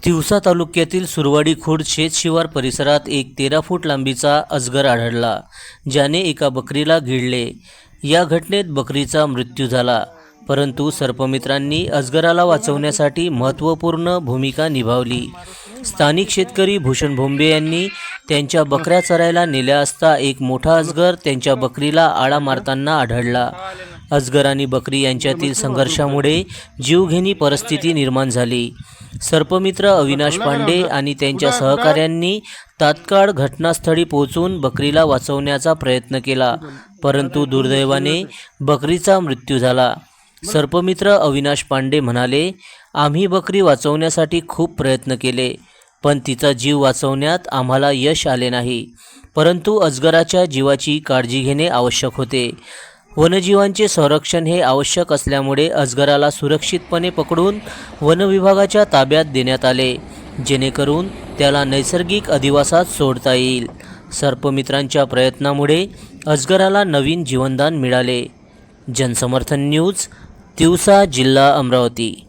तिवसा तालुक्यातील सुरवाडी खुर्द शेतशिवार परिसरात एक 13 फूट लांबीचा अजगर आढळला, ज्याने एका बकरीला गिळले. या घटनेत बकरीचा मृत्यू झाला, परंतु सर्पमित्रांनी अजगराला वाचवण्यासाठी महत्त्वपूर्ण भूमिका निभावली. स्थानिक शेतकरी भूषण भोंबे यांनी त्यांच्या बकऱ्या चरायला नेल्या असता एक मोठा अजगर त्यांच्या बकरीला आळा मारताना आढळला. अजगर आणि बकरी यांच्यातील संघर्षामुळे जीवघेणी परिस्थिती निर्माण झाली. सर्पमित्र अविनाश पांडे आणि त्यांच्या सहकाऱ्यांनी तात्काळ घटनास्थळी पोहोचून बकरीला वाचवण्याचा प्रयत्न केला, परंतु दुर्दैवाने बकरीचा मृत्यू झाला. सर्पमित्र अविनाश पांडे म्हणाले, आम्ही बकरी वाचवण्यासाठी खूप प्रयत्न केले, पण तिचा जीव वाचवण्यात आम्हाला यश आले नाही. परंतु अजगराच्या जीवाची काळजी घेणे आवश्यक होते. वन्यजीवांचे संरक्षण हे आवश्यक असल्यामुळे अजगराला सुरक्षितपणे पकडून वनविभागाच्या ताब्यात देण्यात आले, जेणेकरून त्याला नैसर्गिक अधिवासात सोडता येईल. सर्पमित्रांच्या प्रयत्नामुळे अजगराला नवीन जीवनदान मिळाले. जनसमर्थन न्यूज, तिवसा, जिल्हा अमरावती.